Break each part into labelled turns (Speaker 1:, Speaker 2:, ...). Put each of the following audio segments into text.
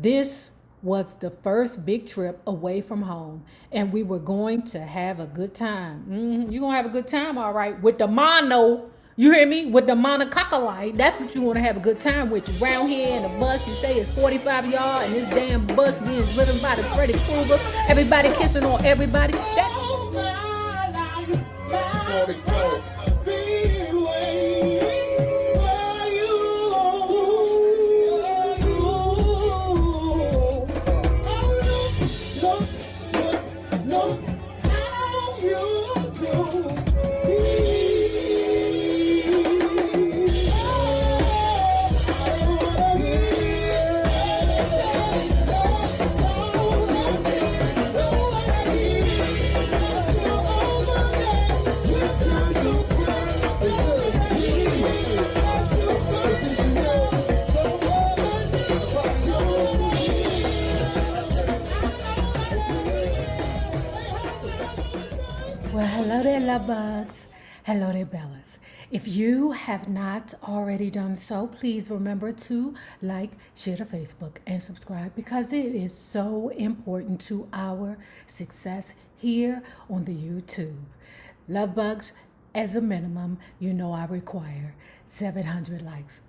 Speaker 1: This was the first big trip away from home, and we were going to have a good time. You're going to have a good time, all right, with the mono. You hear me? With the monococolite. That's what you want to have a good time with. You around here in the bus, you say it's 45 yards, and this damn bus being driven by the Freddy Krueger. Everybody kissing on everybody. Well, hello there, love bugs. Hello there, Bellas. If you have not already done so, please remember to like, share to Facebook, and subscribe because it is so important to our success here on the YouTube. Love bugs, as a minimum, I require 700 likes,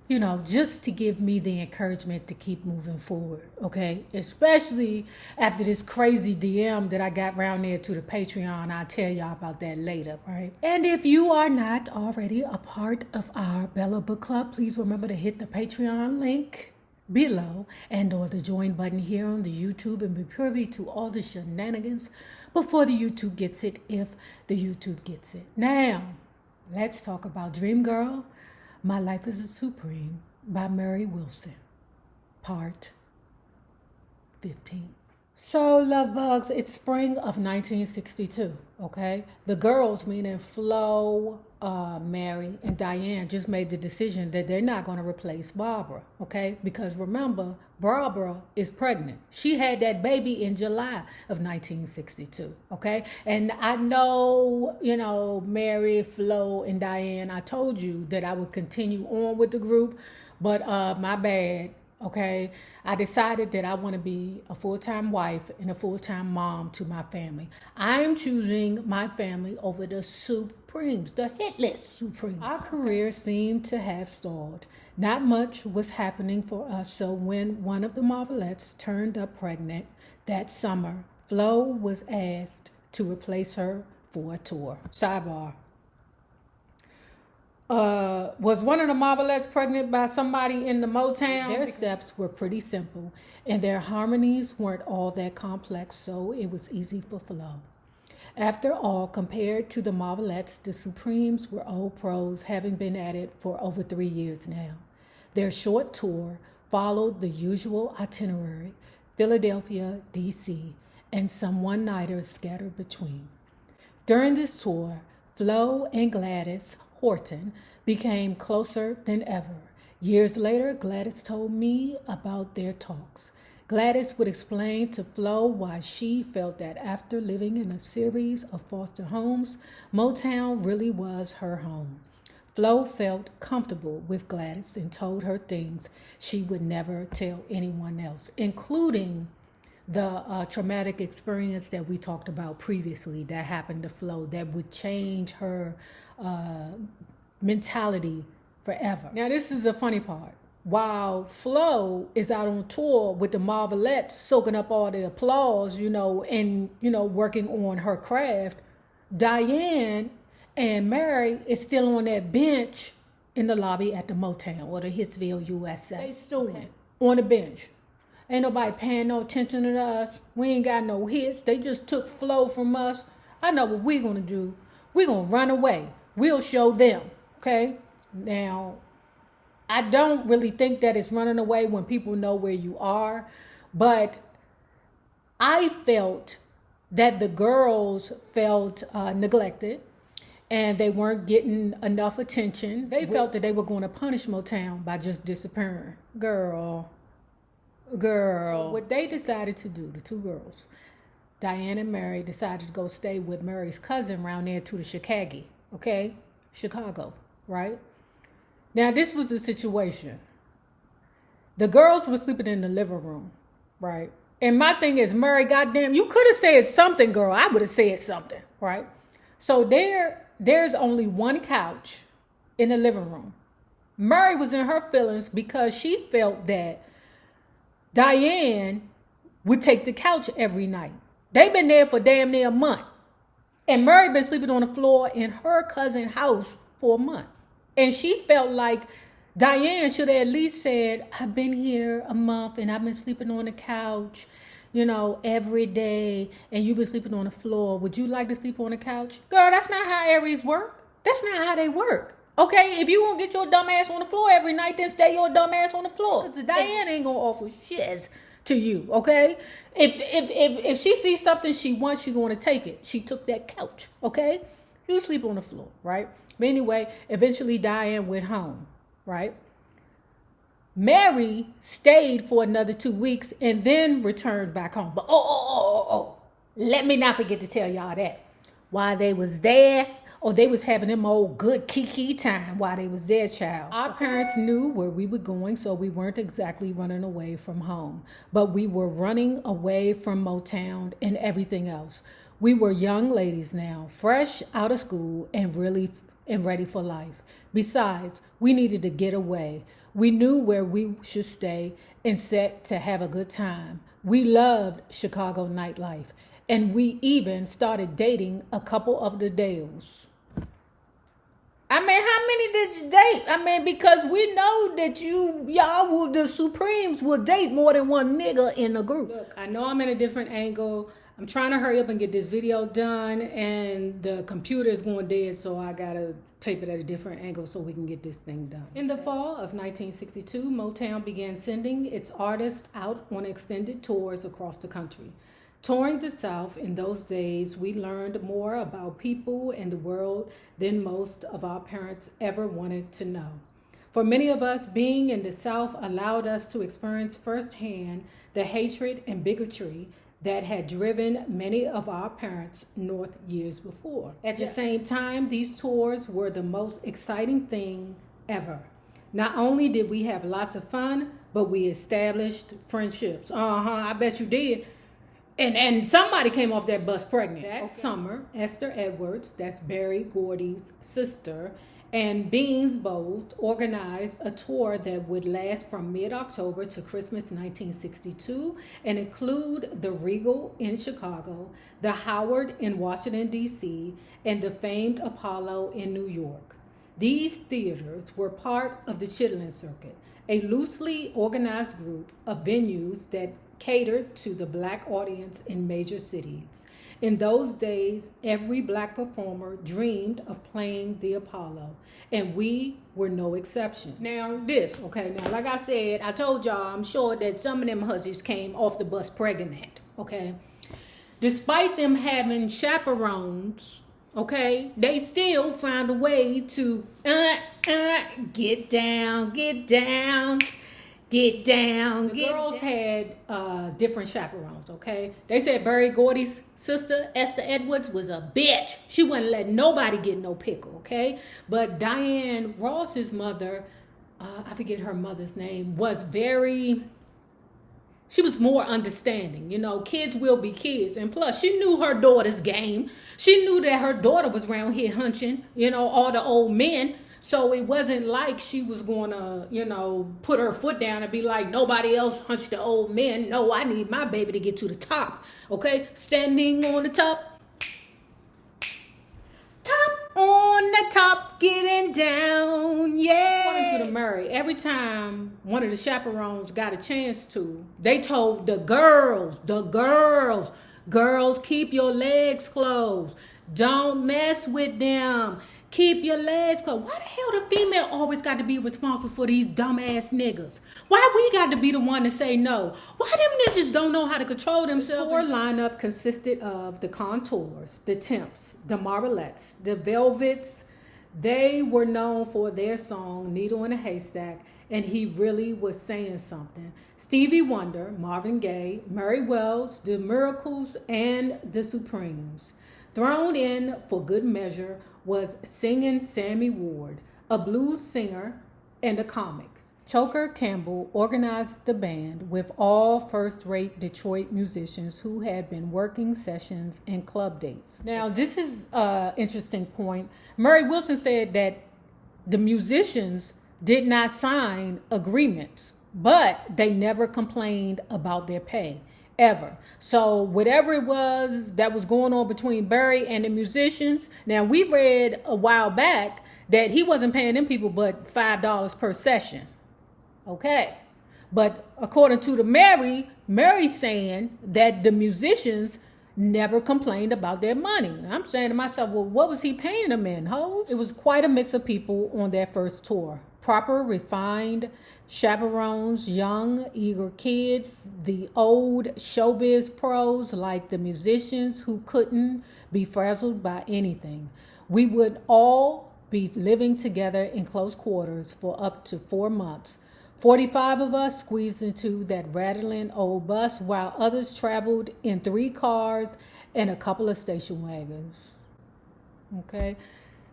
Speaker 1: just to give me the encouragement to keep moving forward, okay? Especially after this crazy DM that I got around there to the Patreon. I'll tell y'all about that later, right? And if you are not already a part of our Bella Book Club, please remember to hit the Patreon link below and or the join button here on the YouTube and be privy to all the shenanigans before the YouTube gets it, if the YouTube gets it. Now, let's talk about DreamGirl, My Life is a Supreme by Mary Wilson, part 15. So, love bugs, it's spring of 1962, okay? The girls, meaning Flo, Mary, and Diane, just made the decision that they're not going to replace Barbara, okay? Because remember, Barbara is pregnant. She had that baby in July of 1962, okay? And I know, Mary, Flo, and Diane, I told you that I would continue on with the group, but my bad. Okay, I decided that I want to be a full-time wife and a full-time mom to my family. I am choosing my family over the Supremes, the hitless Supremes. Our career seemed to have stalled. Not much was happening for us, so when one of the Marvelettes turned up pregnant that summer, Flo was asked to replace her for a tour. Sidebar. Was one of the Marvelettes pregnant by somebody in the Motown? Their steps were pretty simple, and their harmonies weren't all that complex, so it was easy for Flo. After all, compared to the Marvelettes, the Supremes were old pros, having been at it for over 3 years now. Their short tour followed the usual itinerary: Philadelphia, D.C., and some one-nighters scattered between. During this tour, Flo and Gladys Horton became closer than ever. Years later, Gladys told me about their talks. Gladys would explain to Flo why she felt that after living in a series of foster homes, Motown really was her home. Flo felt comfortable with Gladys and told her things she would never tell anyone else, including the traumatic experience that we talked about previously that happened to Flo that would change her mentality forever. Now, this is the funny part. While Flo is out on tour with the Marvelettes, soaking up all the applause, and, working on her craft, Diane and Mary is still on that bench in the lobby at the Motown or the Hitsville, USA. They stewing on the bench. Ain't nobody paying no attention to us. We ain't got no hits. They just took Flo from us. I know what we're going to do. We're going to run away. We'll show them, okay? Now, I don't really think that it's running away when people know where you are, but I felt that the girls felt neglected and they weren't getting enough attention. They felt that they were going to punish Motown by just disappearing. Girl. What they decided to do, the two girls, Diane and Mary, decided to go stay with Mary's cousin around there to the Chicago, okay? Chicago, right? Now, this was the situation. The girls were sleeping in the living room. right? And my thing is, Murray, goddamn, you could have said something, girl. I would have said something, right? So there's only one couch in the living room. Murray was in her feelings because she felt that Diane would take the couch every night. They've been there for damn near a month. And Murray been sleeping on the floor in her cousin's house for a month. And she felt like Diane should have at least said, I've been here a month and I've been sleeping on the couch, every day. And you've been sleeping on the floor. Would you like to sleep on the couch? Girl, that's not how Aries work. That's not how they work. Okay, if you won't get your dumb ass on the floor every night, then stay your dumb ass on the floor. Diane ain't gonna offer shit to you, okay? If she sees something she wants, she gonna take it. She took that couch, okay? You sleep on the floor, right? But anyway, eventually Diane went home, right? Mary stayed for another 2 weeks and then returned back home. But let me not forget to tell y'all that while they was there, they was having them old good kiki time while they was there, child. Our parents knew where we were going, so we weren't exactly running away from home. But we were running away from Motown and everything else. We were young ladies now, fresh out of school and ready for life. Besides, we needed to get away. We knew where we should stay and set to have a good time. We loved Chicago nightlife, and we even started dating a couple of the Dales. How many did you date? Because we know that the Supremes will date more than one nigga in a group. Look, I know I'm in a different angle. I'm trying to hurry up and get this video done, and the computer is going dead, so I gotta tape it at a different angle so we can get this thing done. In the fall of 1962, Motown began sending its artists out on extended tours across the country. Touring the South in those days, we learned more about people and the world than most of our parents ever wanted to know. For many of us, being in the South allowed us to experience firsthand the hatred and bigotry that had driven many of our parents north years before. At the same time, these tours were the most exciting thing ever. Not only did we have lots of fun, but we established friendships. I bet you did. And somebody came off that bus pregnant. That summer, Esther Edwards, that's Berry Gordy's sister, and Beans Bowles organized a tour that would last from mid-October to Christmas 1962 and include the Regal in Chicago, the Howard in Washington, D.C., and the famed Apollo in New York. These theaters were part of the Chitlin circuit, a loosely organized group of venues that catered to the Black audience in major cities. In those days, every Black performer dreamed of playing the Apollo, and we were no exception. Now, like I said, I told y'all, I'm sure that some of them hussies came off the bus pregnant, okay? Despite them having chaperones, okay, they still found a way to get down. The girls had different chaperones, okay? They said Berry Gordy's sister, Esther Edwards, was a bitch. She wouldn't let nobody get no pickle, okay? But Diane Ross's mother, I forget her mother's name, she was more understanding. Kids will be kids. And plus, she knew her daughter's game. She knew that her daughter was around here hunching, all the old men. So it wasn't like she was going to, put her foot down and be like, nobody else hunch the old men. No, I need my baby to get to the top. Okay? Standing on the top. Top on the top, getting down. Yeah. According to the Murray, every time one of the chaperones got a chance to, they told the girls, keep your legs closed. Don't mess with them. Keep your legs closed. Why the hell the female always got to be responsible for these dumbass niggas? Why we got to be the one to say no? Why them niggas don't know how to control themselves? The tour lineup consisted of the Contours, the Temps, the Marvelettes, the Velvets. They were known for their song, Needle in a Haystack, and he really was saying something. Stevie Wonder, Marvin Gaye, Mary Wells, The Miracles, and the Supremes. Thrown in for good measure was Singing Sammy Ward, a blues singer and a comic. Choker Campbell organized the band with all first-rate Detroit musicians who had been working sessions and club dates. Now, this is an interesting point. Murray Wilson said that the musicians did not sign agreements, but they never complained about their pay, ever. So whatever it was that was going on between Barry and the musicians, now we read a while back that he wasn't paying them people but $5 per session. Okay. But according to the Mary's saying that the musicians never complained about their money. And I'm saying to myself, well, what was he paying them in, hoes? It was quite a mix of people on their first tour. Proper, refined chaperones, young, eager kids, the old showbiz pros like the musicians who couldn't be frazzled by anything. We would all be living together in close quarters for up to 4 months. 45 of us squeezed into that rattling old bus while others traveled in 3 cars and a couple of station wagons. Okay.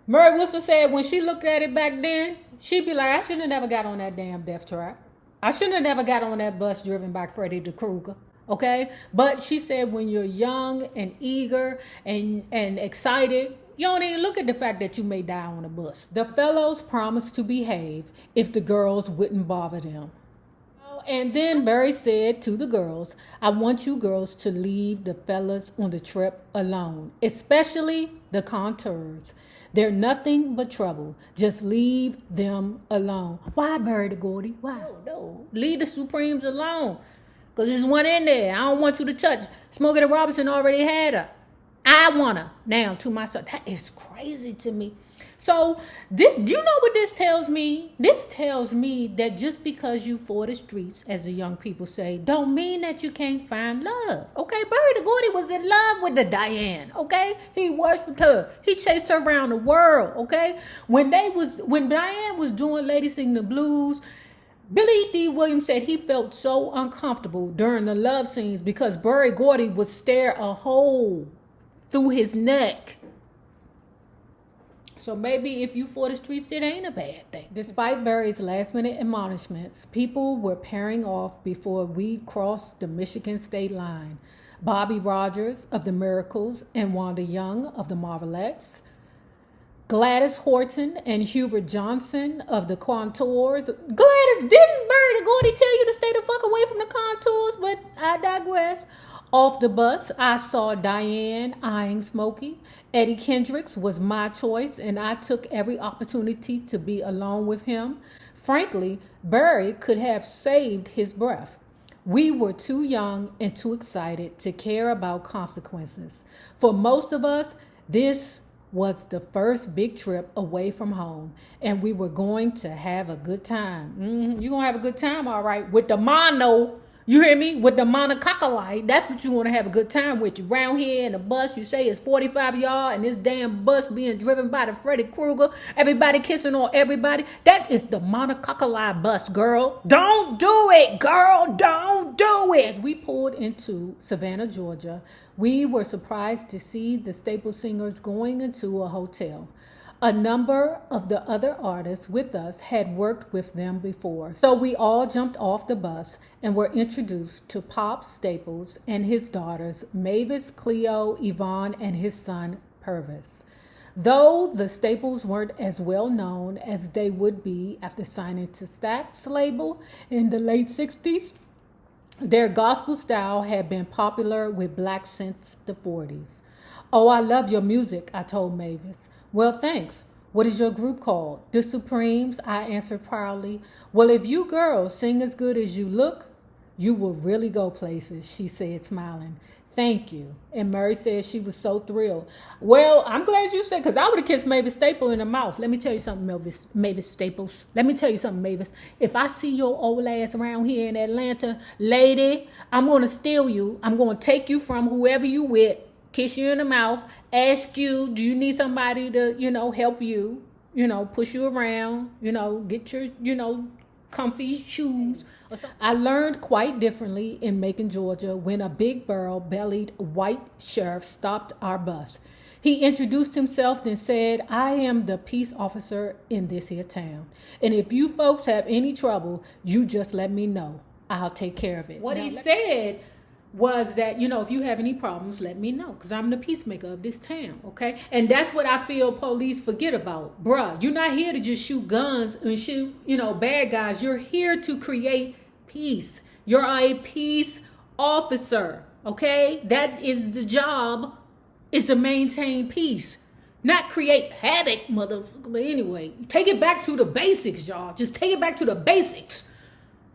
Speaker 1: Murray Wilson said when she looked at it back then, she'd be like, I shouldn't have never got on that damn death trap. I shouldn't have never got on that bus driven by Freddy the Krueger. Okay. But she said when you're young and eager and excited, you don't even look at the fact that you may die on a bus. The fellows promised to behave if the girls wouldn't bother them. And then Barry said to the girls, I want you girls to leave the fellas on the trip alone, especially the contours. They're nothing but trouble. Just leave them alone. Why, Barry the Gordy? Why? No. Leave the Supremes alone. Because there's one in there. I don't want you to touch. Smokey the Robinson already had her. I want her now to myself. That is crazy to me. So this, do you know what this tells me? This tells me that just because you for the streets, as the young people say, don't mean that you can't find love. Okay, Barry the Gordy was in love with the Diane. Okay, he worshipped her. He chased her around the world. Okay, when Diane was doing Lady Sing the Blues, Billy D. Williams said he felt so uncomfortable during the love scenes because Barry Gordy would stare a hole through his neck. So maybe if you for the streets, it ain't a bad thing. Despite Barry's last-minute admonishments, people were pairing off before we crossed the Michigan state line. Bobby Rogers of the Miracles and Wanda Young of the Marvelettes, Gladys Horton and Hubert Johnson of the Contours. Gladys, didn't Barry the Gordy tell you to stay the fuck away from the Contours? But I digress. Off the bus, I saw Diane eyeing Smokey. Eddie Kendricks was my choice, and I took every opportunity to be alone with him. Frankly, Barry could have saved his breath. We were too young and too excited to care about consequences. For most of us, this was the first big trip away from home, and we were going to have a good time. You're going to have a good time, all right, with the mono. You hear me? With the monocockeye, that's what you want to have a good time with. You round here in the bus, you say it's 45 y'all, and this damn bus being driven by the Freddy Krueger, everybody kissing on everybody. That is the monocockeye bus, girl. Don't do it, girl. Don't do it. As we pulled into Savannah, Georgia, we were surprised to see the Staple Singers going into a hotel. A number of the other artists with us had worked with them before, so we all jumped off the bus and were introduced to Pop Staples and his daughters, Mavis, Cleo, Yvonne, and his son, Purvis. Though the Staples weren't as well known as they would be after signing to Stax label in the late 60s, their gospel style had been popular with blacks since the 40s. Oh, I love your music, I told Mavis. Well, thanks. What is your group called? The Supremes, I answered proudly. Well, if you girls sing as good as you look, you will really go places, she said, smiling. Thank you. And Mary said she was so thrilled. Well, I'm glad you said, because I would have kissed Mavis Staples in the mouth. Let me tell you something, Mavis Staples. Let me tell you something, Mavis. If I see your old ass around here in Atlanta, lady, I'm going to steal you. I'm going to take you from whoever you with, kiss you in the mouth, ask you, do you need somebody to, help you, push you around, get your, comfy shoes. I learned quite differently in Macon, Georgia, when a big barrel-bellied white sheriff stopped our bus. He introduced himself and said, I am the peace officer in this here town. And if you folks have any trouble, you just let me know. I'll take care of it. What he said was that, if you have any problems, let me know, because I'm the peacemaker of this town, okay? And that's what I feel police forget about. Bruh, you're not here to just shoot guns and shoot, bad guys. You're here to create peace. You're a peace officer, okay? That is the job, is to maintain peace, not create havoc, motherfucker. But anyway, take it back to the basics, y'all. Just take it back to the basics,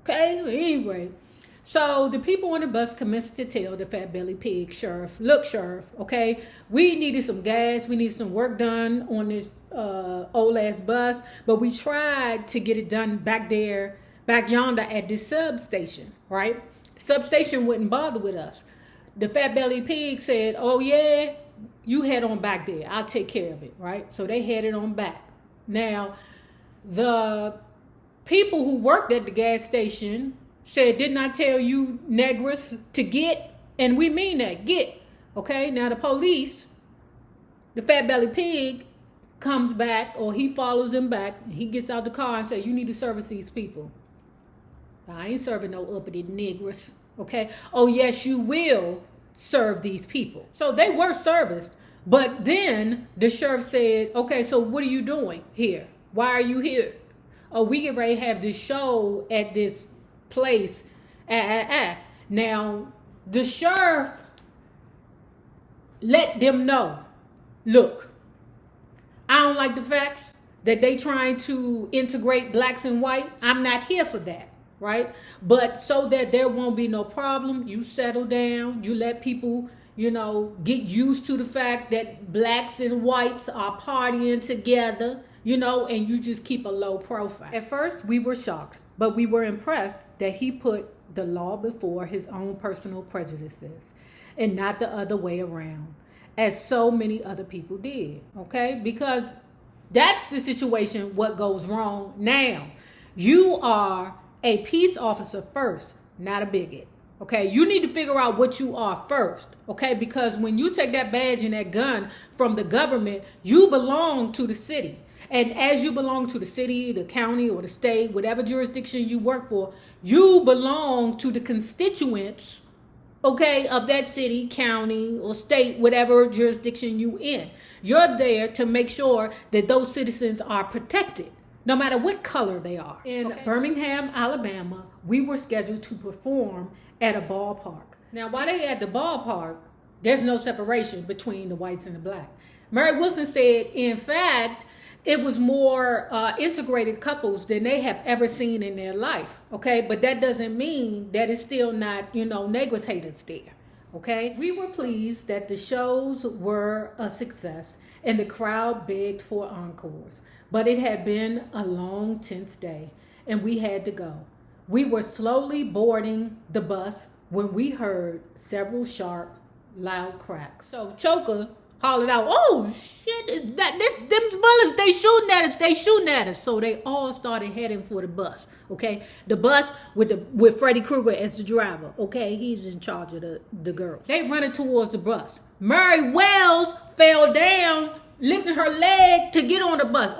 Speaker 1: okay? Anyway. So the people on the bus commenced to tell the fat belly pig sheriff, look, sheriff, okay, we needed some gas. We needed some work done on this old ass bus. But we tried to get it done back yonder at this substation, right? Substation wouldn't bother with us. The fat belly pig said, oh, yeah, you head on back there. I'll take care of it, right? So they headed on back. Now, the people who worked at the gas station said, didn't I tell you negras to get? And we mean that, get. Okay, now the police, the fat belly pig comes back, or he follows him back. He gets out the car and says, you need to service these people. I ain't serving no uppity negras. Okay. Oh, yes, you will serve these people. So they were serviced. But then the sheriff said, okay, so what are you doing here? Why are you here? Oh, we get ready to have this show at this place. Now, the sheriff let them know, look, I don't like the facts that they trying to integrate blacks and white. I'm not here for that, right? But so that there won't be no problem, you settle down, you let people, get used to the fact that blacks and whites are partying together, and you just keep a low profile. At first, we were shocked, but we were impressed that he put the law before his own personal prejudices and not the other way around, as so many other people did, okay? Because that's the situation, what goes wrong now. You are a peace officer first, not a bigot, okay? You need to figure out what you are first, okay? Because when you take that badge and that gun from the government, you belong to the city. And as you belong to the city, the county, or the state, whatever jurisdiction you work for, you belong to the constituents, okay, of that city, county, or state, whatever jurisdiction you in. You're there to make sure that those citizens are protected, no matter what color they are. In Birmingham, Alabama, we were scheduled to perform at a ballpark. Now, while they at the ballpark, there's no separation between the whites and the black. Mary Wilson said, in fact, it was more integrated couples than they have ever seen in their life, okay? But that doesn't mean that it's still not, Negros haters there, okay? We were pleased that the shows were a success and the crowd begged for encores. But it had been a long, tense day and we had to go. We were slowly boarding the bus when we heard several sharp, loud cracks. So Choker hollered out, oh shit, them's bullets, they shooting at us. So they all started heading for the bus, okay? The bus with Freddy Krueger as the driver, okay? He's in charge of the girls. They running towards the bus. Mary Wells fell down, lifting her leg to get on the bus.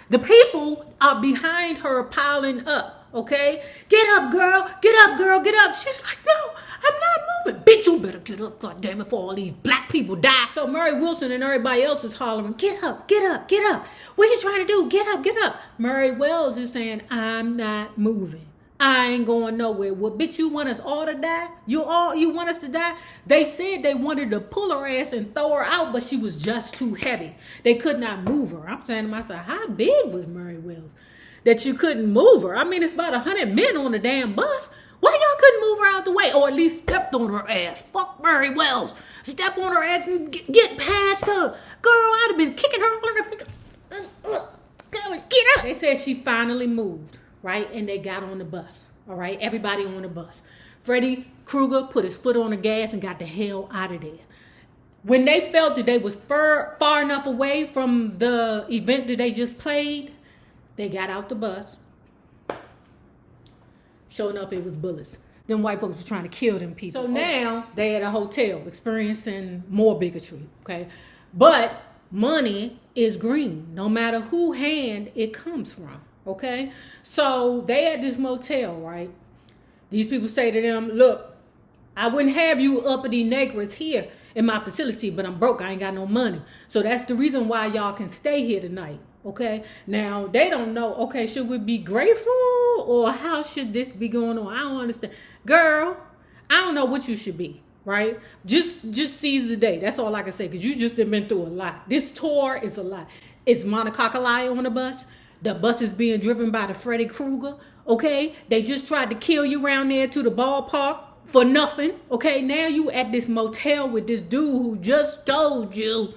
Speaker 1: The people are behind her piling up, okay? Get up, girl, get up, girl, get up. She's like, no, I'm not moving. Bitch, you better get up, goddammit, before all these black people die. So Mary Wilson and everybody else is hollering, get up, get up, get up. What are you trying to do? Get up, get up. Mary Wells is saying, I'm not moving. I ain't going nowhere. Well, bitch, you want us all to die? You want us to die? They said they wanted to pull her ass and throw her out, but she was just too heavy. They could not move her. I'm saying to myself, how big was Mary Wells that you couldn't move her? I mean, it's about 100 men on the damn bus. Why y'all couldn't move her out the way, or at least stepped on her ass? Fuck Mary Wells. Step on her ass and get past her. Girl, I'd have been kicking her on her finger. Get up. They said she finally moved, right? And they got on the bus, all right? Everybody on the bus. Freddy Krueger put his foot on the gas and got the hell out of there. When they felt that they was far enough away from the event that they just played, they got out the bus. Sure enough, it was bullets. them white folks were trying to kill them people. So now they at a hotel experiencing more bigotry, okay? But money is green, no matter who hand it comes from, okay? So they at this motel, right? These people say to them, look, I wouldn't have you uppity negroes here in my facility, but I'm broke. I ain't got no money. So that's the reason why y'all can stay here tonight. Okay. Now they don't know. Okay. Should we be grateful or how should this be going on? I don't understand. Girl, I don't know what you should be. Right. Just seize the day. That's all I can say. Cause you just have been through a lot. This tour is a lot. It's Mon0nucleosis on the bus. The bus is being driven by the Freddy Krueger. Okay. They just tried to kill you around there to the ballpark. For nothing, okay? Now you at this motel with this dude who just told you,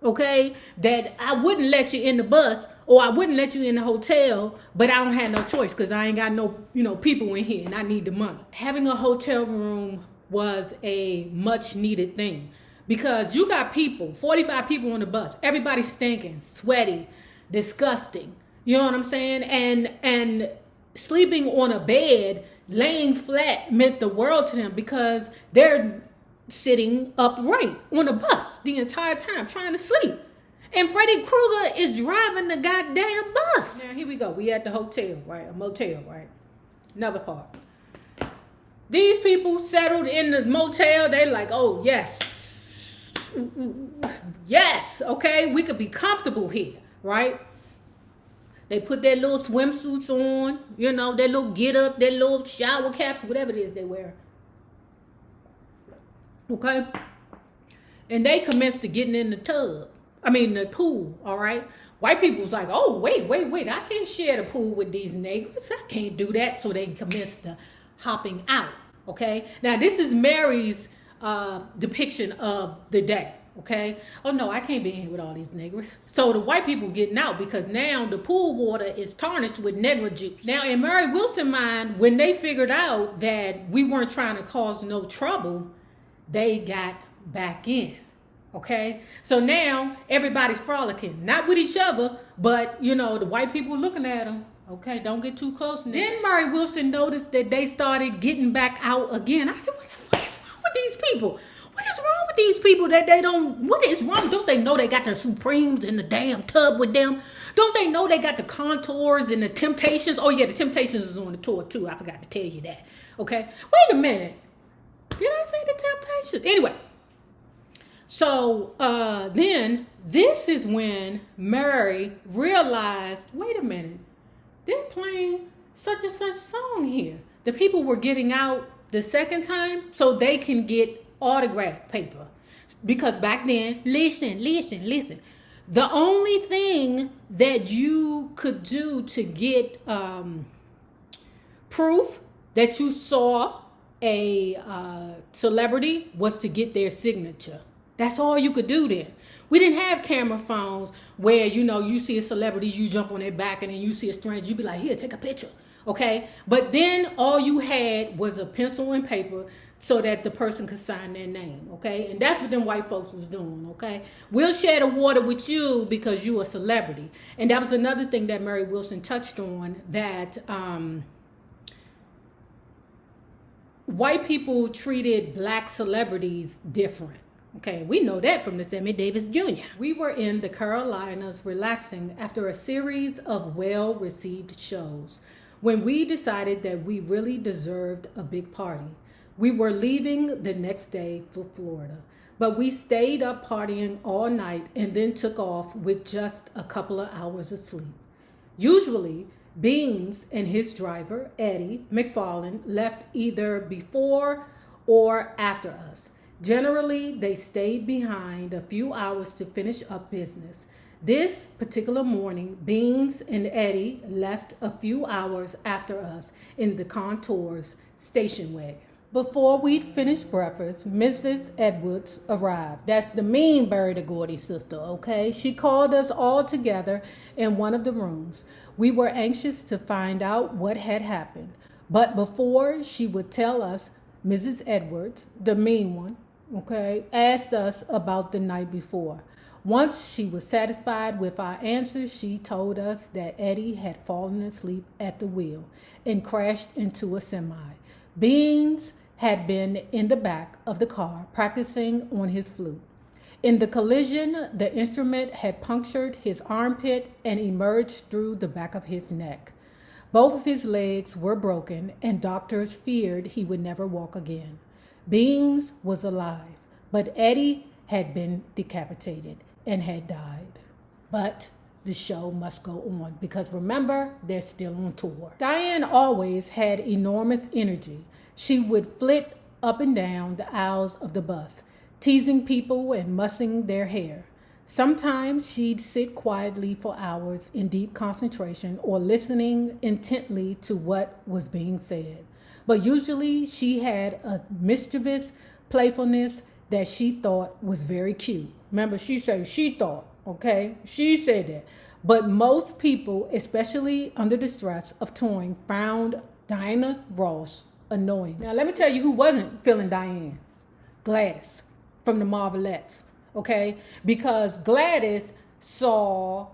Speaker 1: okay, that I wouldn't let you in the bus or I wouldn't let you in the hotel, but I don't have no choice because I ain't got no, people in here and I need the money. Having a hotel room was a much needed thing because you got people, 45 people on the bus, everybody stinking, sweaty, disgusting. You know what I'm saying? And sleeping on a bed laying flat meant the world to them because they're sitting upright on a bus the entire time trying to sleep. And Freddy Krueger is driving the goddamn bus. Now, here we go. We at the hotel, right? A motel, right? Another part. These people settled in the motel. They like, oh, yes. Yes, okay? We could be comfortable here, right? They put their little swimsuits on, their little get up, their little shower caps, whatever it is they wear. Okay? And they commenced to getting in the pool, all right? White people's like, oh, wait, I can't share the pool with these niggas. I can't do that. So they commenced to hopping out, okay? Now, this is Mary's depiction of the day. Okay. Oh no, I can't be in here with all these niggers. So the white people getting out because now the pool water is tarnished with negro juice. Now in Mary Wilson's mind, when they figured out that we weren't trying to cause no trouble, they got back in. Okay. So now everybody's frolicking, not with each other, but the white people looking at them. Okay, don't get too close. Then Mary Wilson noticed that they started getting back out again. I said, what the fuck is wrong with these people? What is wrong with these people that they don't, what is wrong? Don't they know they got the Supremes in the damn tub with them? Don't they know they got the Contours and the Temptations? Oh yeah, the Temptations is on the tour too. I forgot to tell you that. Okay, wait a minute. Did I say the Temptations? Anyway, so then this is when Mary realized, wait a minute, they're playing such and such song here. The people were getting out the second time so they can get autograph paper because back then, listen, the only thing that you could do to get proof that you saw a celebrity was to get their signature. That's all you could do then. We didn't have camera phones where you see a celebrity, you jump on their back, and then you see a stranger, you be like, here, take a picture. Okay, but then all you had was a pencil and paper so that the person could sign their name. Okay, and that's what them white folks was doing. Okay, we'll share the water with you because you a celebrity. And that was another thing that Mary Wilson touched on, that white people treated black celebrities different. Okay, we know that from the Sammy Davis Jr. We were in the Carolinas relaxing after a series of well-received shows when we decided that we really deserved a big party. We were leaving the next day for Florida, but we stayed up partying all night and then took off with just a couple of hours of sleep. Usually, Beans and his driver, Eddie McFarland, left either before or after us. Generally, they stayed behind a few hours to finish up business. This particular morning, Beans and Eddie left a few hours after us in the Contours station wagon. Before we'd finished breakfast, Mrs. Edwards arrived. That's the mean Berry the Gordy sister, okay? She called us all together in one of the rooms. We were anxious to find out what had happened. But before she would tell us, Mrs. Edwards, the mean one, okay, asked us about the night before. Once she was satisfied with our answers, she told us that Eddie had fallen asleep at the wheel and crashed into a semi. Beans had been in the back of the car practicing on his flute. In the collision, the instrument had punctured his armpit and emerged through the back of his neck. Both of his legs were broken, and doctors feared he would never walk again. Beans was alive, but Eddie had been decapitated and had died. But the show must go on because remember, they're still on tour. Diane always had enormous energy. She would flit up and down the aisles of the bus, teasing people and mussing their hair. Sometimes she'd sit quietly for hours in deep concentration or listening intently to what was being said. But usually she had a mischievous playfulness that she thought was very cute. Remember, she said she thought, okay? She said that. But most people, especially under the stress of touring, found Diana Ross annoying. Now, let me tell you who wasn't feeling Diane. Gladys from the Marvelettes, okay? Because Gladys saw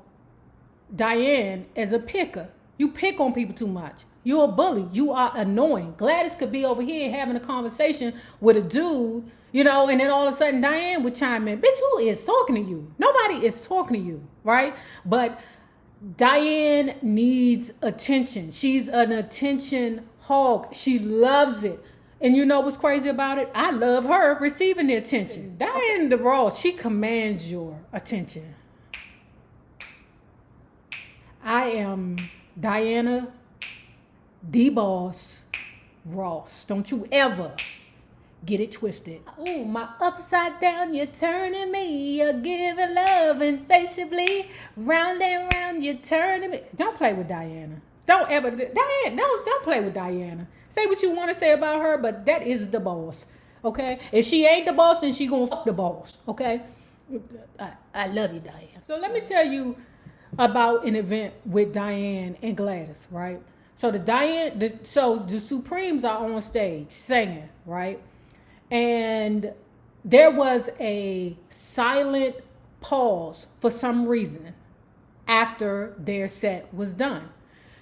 Speaker 1: Diane as a picker. You pick on people too much. You're a bully. You are annoying. Gladys could be over here having a conversation with a dude, you know, and then all of a sudden Diane would chime in. Bitch, who is talking to you? Nobody is talking to you, right? But Diane needs attention. She's an attention hog. She loves it. And you know what's crazy about it? I love her receiving the attention. Diane Ross, she commands your attention. I am Diana D-Boss Ross. Don't you ever get it twisted. Ooh, my upside down, you're turning me. You're giving love insatiably. Round and round, you're turning me. Don't play with Diana. Don't ever, Diane, don't play with Diana. Say what you want to say about her, but that is the boss, okay? If she ain't the boss, then she gonna fuck the boss, okay? I love you, Diane. So let me tell you about an event with Diane and Gladys, right? So the Supremes are on stage singing, right? And there was a silent pause for some reason after their set was done.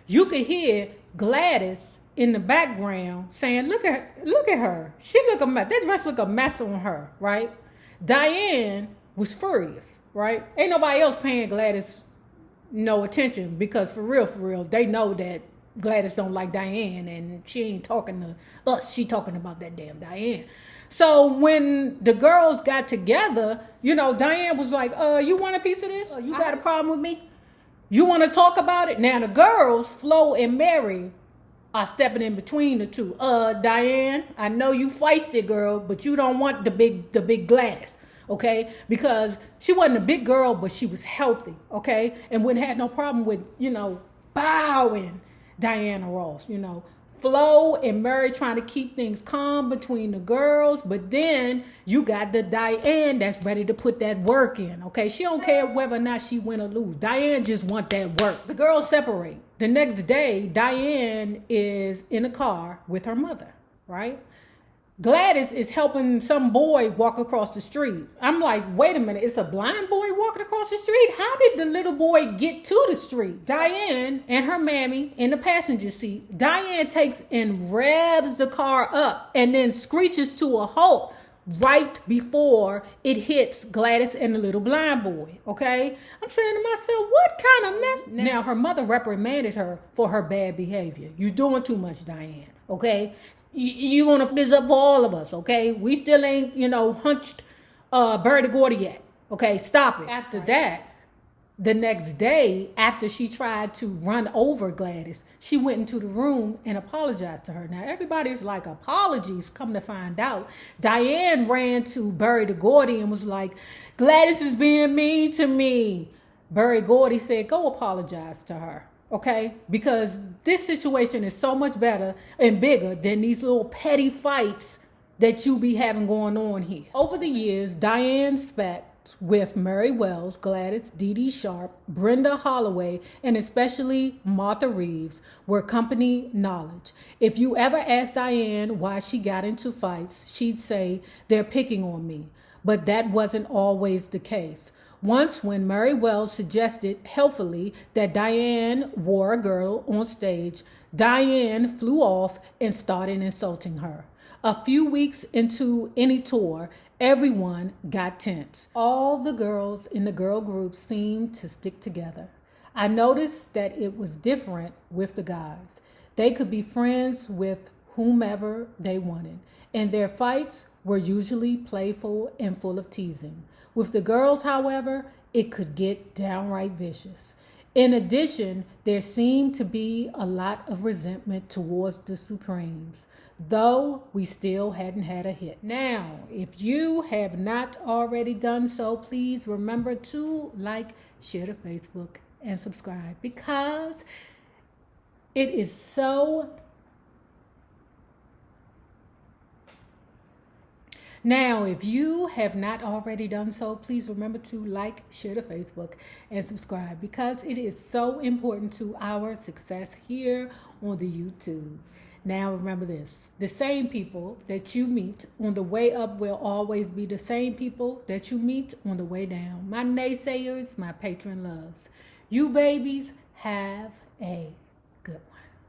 Speaker 1: You could hear Gladys in the background saying, look at her. She look a mess. That dress look a mess on her, right? Diane was furious, right? Ain't nobody else paying Gladys no attention because for real, they know that Gladys don't like Diane and she ain't talking to us. She talking about that damn Diane. So when the girls got together, you know, Diane was like, you want a piece of this? You got a problem with me? You want to talk about it? Now the girls, Flo and Mary, are stepping in between the two. Diane, I know you feisty girl, but you don't want the big Gladys, okay? Because she wasn't a big girl, but she was healthy, okay? And wouldn't have no problem with, you know, bowing Diana Ross, you know. Flo and Mary trying to keep things calm between the girls, but then you got the Diane that's ready to put that work in, okay? She don't care whether or not she win or lose. Diane just want that work. The girls separate. The next day, Diane is in a car with her mother, right? Gladys is helping some boy walk across the street. I'm like, wait a minute, it's a blind boy walking across the street? How did the little boy get to the street? Diane and her mammy in the passenger seat. Diane takes and revs the car up and then screeches to a halt right before it hits Gladys and the little blind boy, okay? I'm saying to myself, what kind of mess? Now, her mother reprimanded her for her bad behavior. You're doing too much, Diane, okay? You want to this up for all of us, okay? We still ain't, you know, hunched Birdie Gordy yet, okay? Stop it. After that, the next day, after she tried to run over Gladys, she went into the room and apologized to her. Now, everybody's like, apologies, come to find out. Diane ran to Birdie Gordy and was like, Gladys is being mean to me. Birdie Gordy said, go apologize to her. Okay, because this situation is so much better and bigger than these little petty fights that you be having going on here. Over the years, Diane spat with Mary Wells, Gladys, Dee Dee Sharp, Brenda Holloway, and especially Martha Reeves were company knowledge. If you ever asked Diane why she got into fights, she'd say, they're picking on me. But that wasn't always the case. Once, when Mary Wells suggested helpfully that Diane wore a girdle on stage, Diane flew off and started insulting her. A few weeks into any tour, everyone got tense. All the girls in the girl group seemed to stick together. I noticed that it was different with the guys. They could be friends with whomever they wanted, and their fights were usually playful and full of teasing. With the girls, however, it could get downright vicious. In addition, there seemed to be a lot of resentment towards the Supremes, though we still hadn't had a hit. Now, if you have not already done so, please remember to like, share to Facebook, and subscribe, because it is so... Now, if you have not already done so, please remember to like, share to Facebook, and subscribe, because it is so important to our success here on the YouTube. Now, remember this: the same people that you meet on the way up will always be the same people that you meet on the way down. My naysayers, my patron loves. You babies, have a good one.